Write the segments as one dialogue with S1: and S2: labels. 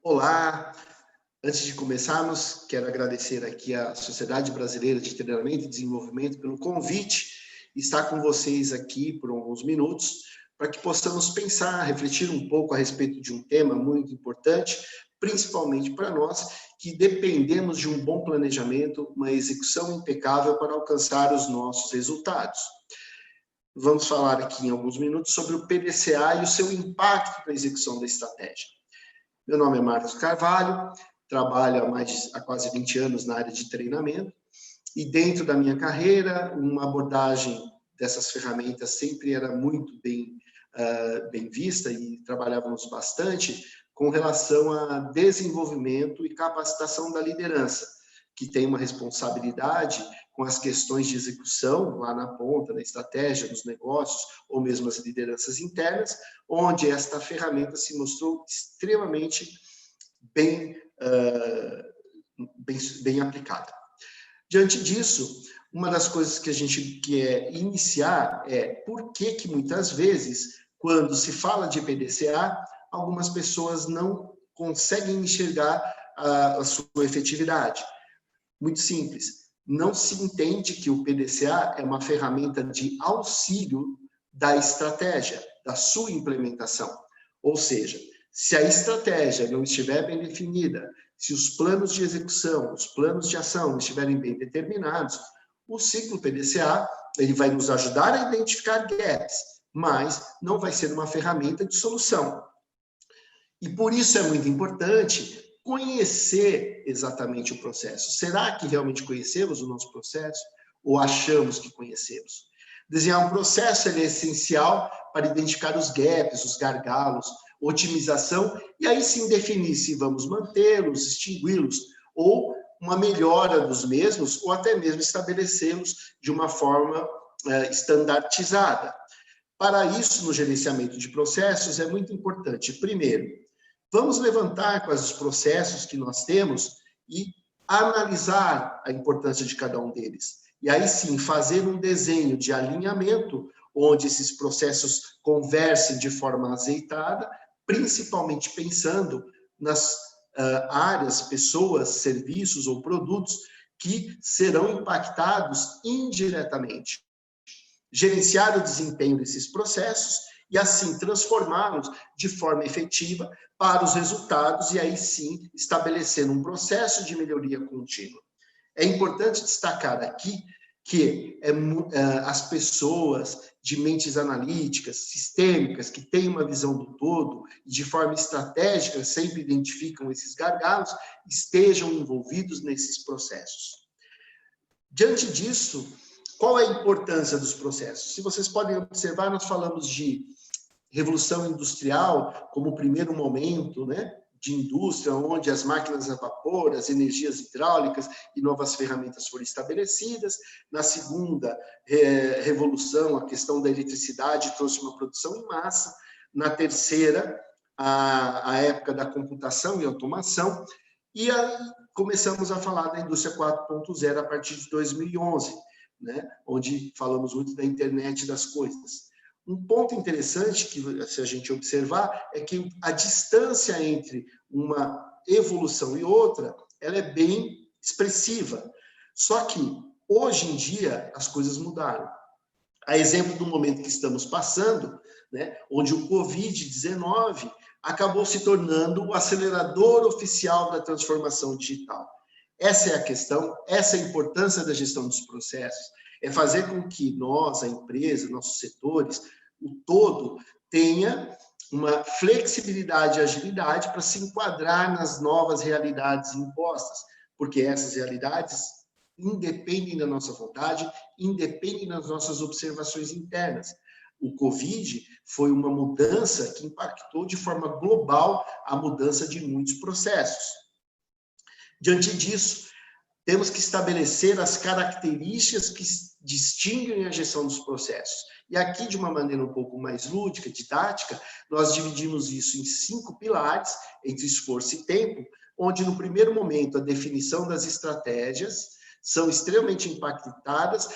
S1: Olá! Antes de começarmos, quero agradecer aqui à Sociedade Brasileira de Treinamento e Desenvolvimento pelo convite e estar com vocês aqui por alguns minutos para que possamos pensar, refletir um pouco a respeito de um tema muito importante, principalmente para nós que dependemos de um bom planejamento, uma execução impecável para alcançar os nossos resultados. Vamos falar aqui em alguns minutos sobre o PDCA e o seu impacto na execução da estratégia. Meu nome é Marcos Carvalho, trabalho há quase 20 anos na área de treinamento e dentro da minha carreira, uma abordagem dessas ferramentas sempre era muito bem vista e trabalhávamos bastante com relação a desenvolvimento e capacitação da liderança, que tem uma responsabilidade com as questões de execução, lá na ponta, na estratégia, nos negócios, ou mesmo as lideranças internas, onde esta ferramenta se mostrou extremamente bem aplicada. Diante disso, uma das coisas que a gente quer iniciar é por que muitas vezes, quando se fala de PDCA, algumas pessoas não conseguem enxergar a sua efetividade. Muito simples, não se entende que o PDCA é uma ferramenta de auxílio da estratégia, da sua implementação. Ou seja, se a estratégia não estiver bem definida, se os planos de execução, os planos de ação não estiverem bem determinados, o ciclo PDCA ele vai nos ajudar a identificar gaps, mas não vai ser uma ferramenta de solução. E por isso é muito importante conhecer exatamente o processo. Será que realmente conhecemos o nosso processo ou achamos que conhecemos? Desenhar um processo é essencial para identificar os gaps, os gargalos, otimização, e aí sim definir se vamos mantê-los, extingui-los, ou uma melhora dos mesmos, ou até mesmo estabelecê-los de uma forma estandartizada. Para isso, no gerenciamento de processos, é muito importante, primeiro, vamos levantar quais os processos que nós temos e analisar a importância de cada um deles. E aí sim, fazer um desenho de alinhamento, onde esses processos conversem de forma azeitada, principalmente pensando nas áreas, pessoas, serviços ou produtos que serão impactados indiretamente. Gerenciar o desempenho desses processos e assim transformá-los de forma efetiva para os resultados e aí sim estabelecer um processo de melhoria contínua. É importante destacar aqui que as pessoas de mentes analíticas, sistêmicas, que têm uma visão do todo e de forma estratégica sempre identificam esses gargalos, estejam envolvidos nesses processos. Diante disso, qual é a importância dos processos? Se vocês podem observar, nós falamos de revolução industrial como o primeiro momento, né, de indústria, onde as máquinas a vapor, as energias hidráulicas e novas ferramentas foram estabelecidas. Na segunda revolução, a questão da eletricidade trouxe uma produção em massa. Na terceira, a época da computação e automação. E aí começamos a falar da indústria 4.0 a partir de 2011, né, onde falamos muito da internet das coisas. Um ponto interessante que, se a gente observar, é que a distância entre uma evolução e outra, ela é bem expressiva. Só que, hoje em dia, as coisas mudaram. A exemplo do momento que estamos passando, né, onde o Covid-19 acabou se tornando o acelerador oficial da transformação digital. Essa é a questão, essa é a importância da gestão dos processos, é fazer com que nós, a empresa, nossos setores, o todo, tenha uma flexibilidade e agilidade para se enquadrar nas novas realidades impostas, porque essas realidades independem da nossa vontade, independem das nossas observações internas. O Covid foi uma mudança que impactou de forma global a mudança de muitos processos. Diante disso, temos que estabelecer as características que distinguem a gestão dos processos. E aqui, de uma maneira um pouco mais lúdica, didática, nós dividimos isso em 5 pilares, entre esforço e tempo, onde, no primeiro momento, a definição das estratégias são extremamente impactadas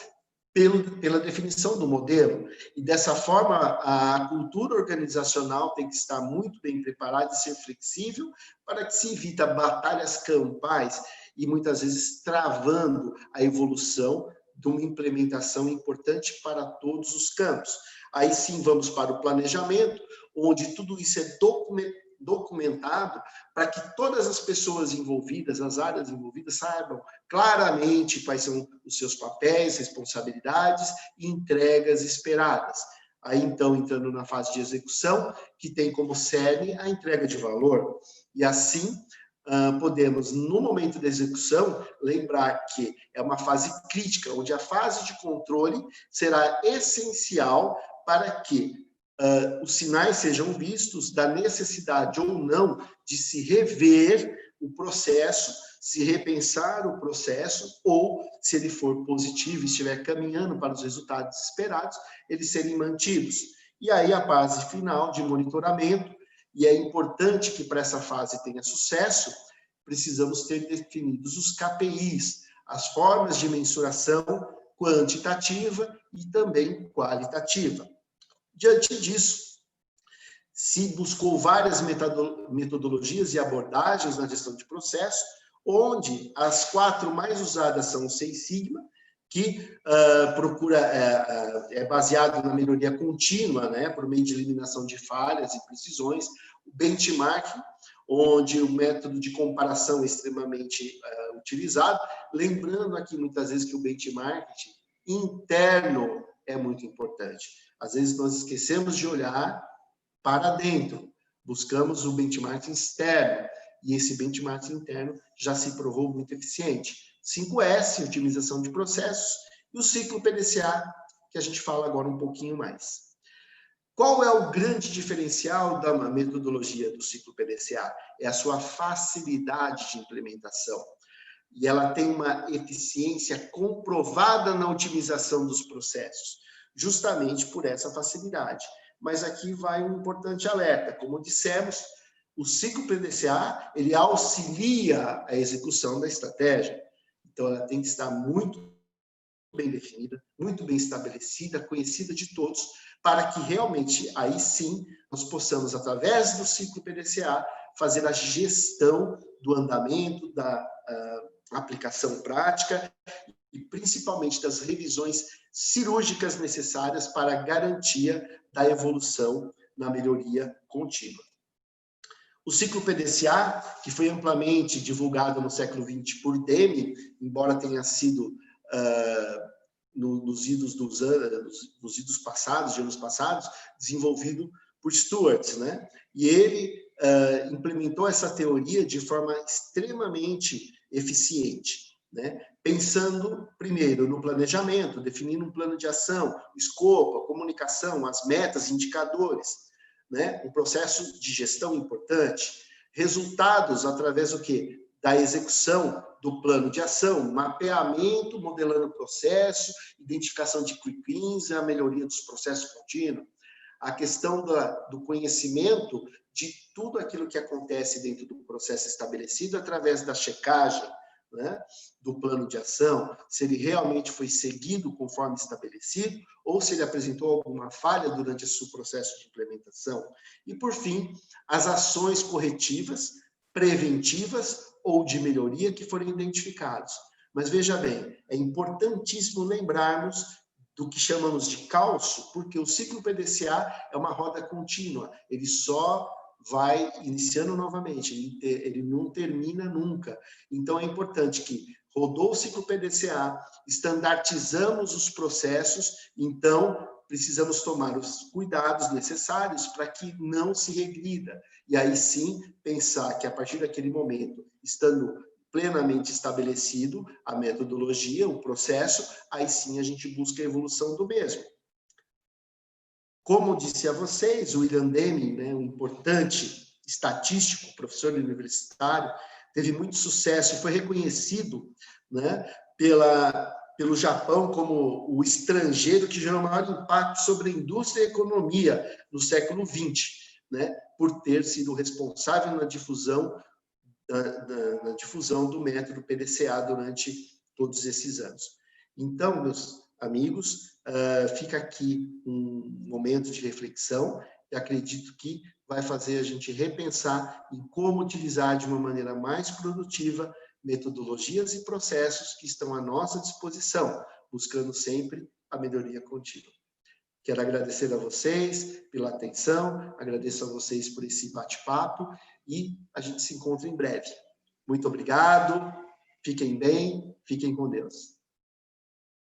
S1: pela definição do modelo. E, dessa forma, a cultura organizacional tem que estar muito bem preparada e ser flexível para que se evita batalhas campais e, muitas vezes, travando a evolução de uma implementação importante para todos os campos. Aí sim vamos para o planejamento, onde tudo isso é documentado para que todas as pessoas envolvidas, as áreas envolvidas, saibam claramente quais são os seus papéis, responsabilidades e entregas esperadas. Aí, então, entrando na fase de execução, que tem como cerne a entrega de valor. E assim, podemos, no momento da execução, lembrar que é uma fase crítica, onde a fase de controle será essencial para que os sinais sejam vistos da necessidade ou não de se rever o processo, se repensar o processo, ou, se ele for positivo e estiver caminhando para os resultados esperados, eles serem mantidos. E aí a fase final de monitoramento, e é importante que para essa fase tenha sucesso, precisamos ter definidos os KPIs, as formas de mensuração quantitativa e também qualitativa. Diante disso, se buscou várias metodologias e abordagens na gestão de processo, onde as 4 mais usadas são o Seis Sigma, que é baseado na melhoria contínua, né, por meio de eliminação de falhas e precisões, o benchmarking, onde o método de comparação é extremamente utilizado, lembrando aqui muitas vezes que o benchmarking interno é muito importante. Às vezes nós esquecemos de olhar para dentro, buscamos o benchmarking externo, e esse benchmarking interno já se provou muito eficiente. 5S, otimização de processos, e o ciclo PDCA, que a gente fala agora um pouquinho mais. Qual é o grande diferencial da metodologia do ciclo PDCA? É a sua facilidade de implementação. E ela tem uma eficiência comprovada na otimização dos processos, justamente por essa facilidade. Mas aqui vai um importante alerta. Como dissemos, o ciclo PDCA, ele auxilia a execução da estratégia. Então, ela tem que estar muito bem definida, muito bem estabelecida, conhecida de todos, para que realmente, aí sim, nós possamos, através do ciclo PDCA, fazer a gestão do andamento, da aplicação prática e principalmente das revisões cirúrgicas necessárias para a garantia da evolução na melhoria contínua. O ciclo PDCA, que foi amplamente divulgado no século XX por Deming, embora tenha sido nos idos passados, de anos passados, desenvolvido por Stuart, né? E ele implementou essa teoria de forma extremamente eficiente, né? Pensando primeiro no planejamento, definindo um plano de ação, o escopo, a comunicação, as metas, indicadores, né? Um processo de gestão importante, resultados através do quê? Da execução do plano de ação, mapeamento, modelando o processo, identificação de quick wins, a melhoria dos processos contínuos, a questão do conhecimento de tudo aquilo que acontece dentro do processo estabelecido através da checagem, né, do plano de ação, se ele realmente foi seguido conforme estabelecido ou se ele apresentou alguma falha durante o seu processo de implementação. E, por fim, as ações corretivas, preventivas ou de melhoria que forem identificados. Mas veja bem, é importantíssimo lembrarmos do que chamamos de calço, porque o ciclo PDCA é uma roda contínua, ele só vai iniciando novamente, ele não termina nunca. Então, é importante que rodou o ciclo PDCA, estandartizamos os processos, então precisamos tomar os cuidados necessários para que não se regrida. E aí sim, pensar que a partir daquele momento, estando plenamente estabelecido a metodologia, o processo, aí sim a gente busca a evolução do mesmo. Como disse a vocês, o William Deming, né, um importante estatístico, professor universitário, teve muito sucesso e foi reconhecido, né, pelo Japão como o estrangeiro que gerou maior impacto sobre a indústria e a economia no século XX, né, por ter sido responsável na difusão do método PDCA durante todos esses anos. Então, amigos, fica aqui um momento de reflexão e acredito que vai fazer a gente repensar em como utilizar de uma maneira mais produtiva metodologias e processos que estão à nossa disposição, buscando sempre a melhoria contínua. Quero agradecer a vocês pela atenção, agradeço a vocês por esse bate-papo e a gente se encontra em breve. Muito obrigado, fiquem bem, fiquem com Deus.